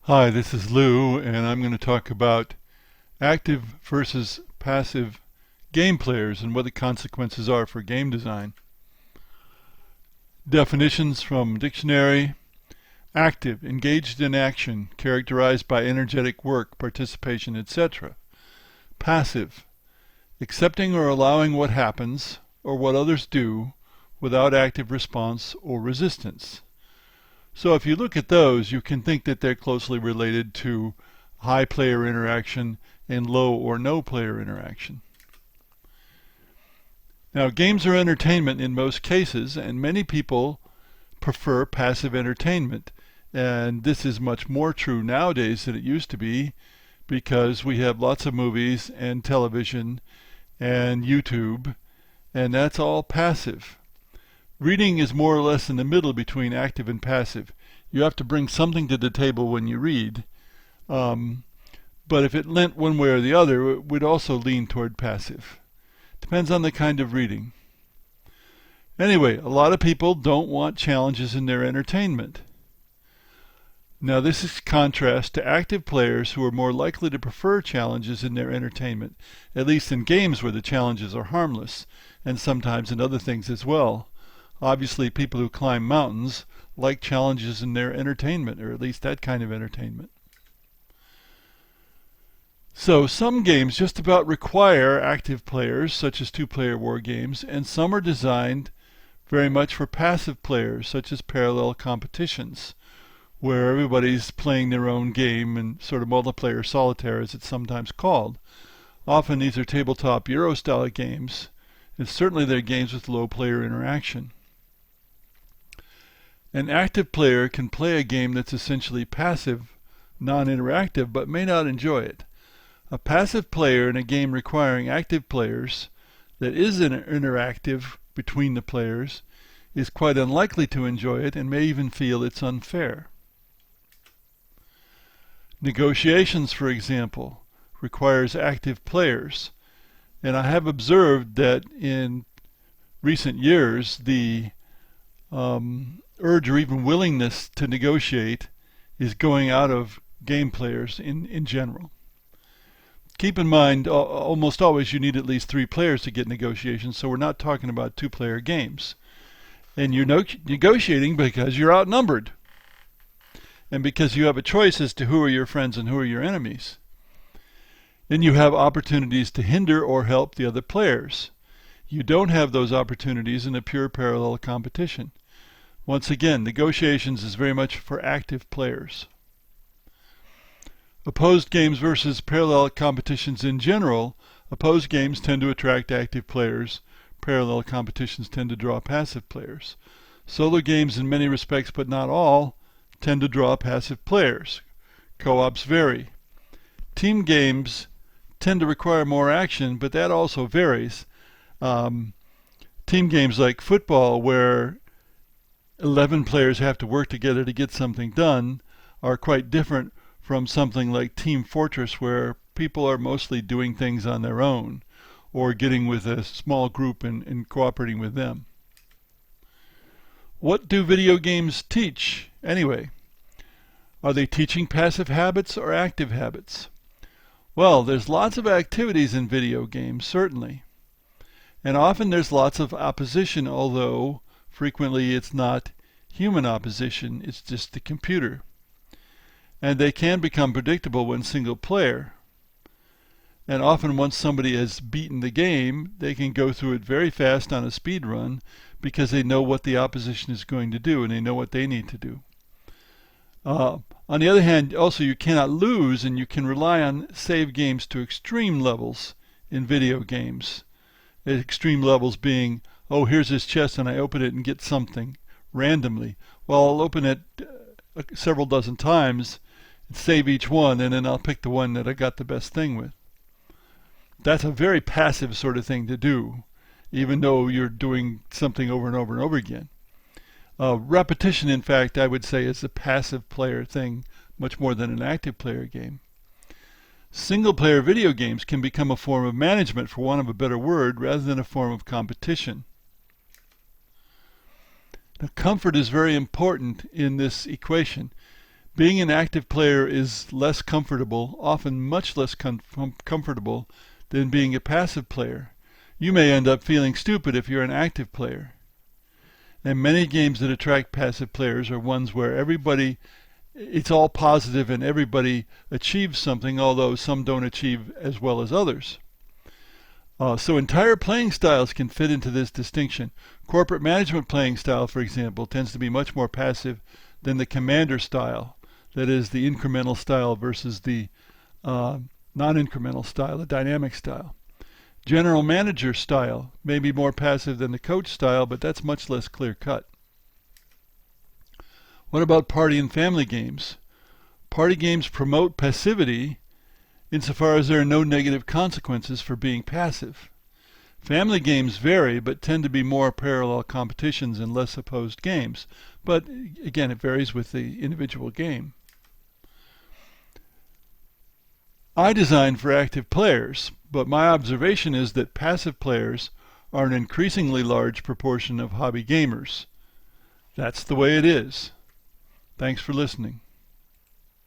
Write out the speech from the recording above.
Hi, this is Lou, and I'm going to talk about active versus passive game players and what the consequences are for game design. Definitions from dictionary: active, engaged in action, characterized by energetic work, participation, etc. Passive, accepting or allowing what happens or what others do without active response or resistance. So if you look at those, you can think that they're closely related to high player interaction and low or no player interaction. Now, games are entertainment in most cases, and many people prefer passive entertainment. And this is much more true nowadays than it used to be, because we have lots of movies and television and YouTube, and that's all passive. Reading is more or less in the middle between active and passive. You have to bring something to the table when you read, but if it leant one way or the other, it would also lean toward passive. Depends on the kind of reading. Anyway, a lot of people don't want challenges in their entertainment. Now this is contrast to active players who are more likely to prefer challenges in their entertainment, at least in games where the challenges are harmless, and sometimes in other things as well. Obviously, people who climb mountains like challenges in their entertainment, or at least that kind of entertainment. So some games just about require active players, such as two-player war games, and some are designed very much for passive players, such as parallel competitions, where everybody's playing their own game and sort of multiplayer solitaire, as it's sometimes called. Often these are tabletop Euro-style games, and certainly they're games with low player interaction. An active player can play a game that's essentially passive, non-interactive, but may not enjoy it. A passive player in a game requiring active players that is interactive between the players is quite unlikely to enjoy it and may even feel it's unfair. Negotiations, for example, requires active players, and I have observed that in recent years the urge or even willingness to negotiate is going out of game players in general. Keep in mind, almost always you need at least 3 players to get negotiations, so we're not talking about 2-player games. And you're negotiating because you're outnumbered, and because you have a choice as to who are your friends and who are your enemies. And you have opportunities to hinder or help the other players. You don't have those opportunities in a pure parallel competition. Once again, negotiations is very much for active players. Opposed games versus parallel competitions in general. Opposed games tend to attract active players. Parallel competitions tend to draw passive players. Solo games in many respects, but not all, tend to draw passive players. Co-ops vary. Team games tend to require more action, but that also varies. Team games like football, where 11 players have to work together to get something done, are quite different from something like Team Fortress, where people are mostly doing things on their own or getting with a small group and cooperating with them. What do video games teach anyway? Are they teaching passive habits or active habits? Well, there's lots of activities in video games, certainly. And often there's lots of opposition, although frequently it's not human opposition, it's just the computer. And they can become predictable when single player. And often once somebody has beaten the game, they can go through it very fast on a speed run because they know what the opposition is going to do and they know what they need to do. On the other hand, also you cannot lose, and you can rely on save games to extreme levels in video games. Extreme levels being, oh, here's this chest and I open it and get something randomly. Well, I'll open it several dozen times and save each one, and then I'll pick the one that I got the best thing with. That's a very passive sort of thing to do, even though you're doing something over and over and over again. Repetition, in fact, I would say is a passive player thing much more than an active player game. Single-player video games can become a form of management, for want of a better word, rather than a form of competition. Now, comfort is very important in this equation, Being an active player is less comfortable, often much less comfortable than being a passive player. You may end up feeling stupid if you're an active player. And many games that attract passive players are ones where it's all positive and everybody achieves something, although some don't achieve as well as others. So entire playing styles can fit into this distinction. Corporate management playing style, for example, tends to be much more passive than the commander style. That is, the incremental style versus the non-incremental style, the dynamic style. General manager style may be more passive than the coach style, but that's much less clear-cut. What about party and family games? Party games promote passivity insofar as there are no negative consequences for being passive. Family games vary, but tend to be more parallel competitions and less opposed games. But again, it varies with the individual game. I design for active players, but my observation is that passive players are an increasingly large proportion of hobby gamers. That's the way it is. Thanks for listening.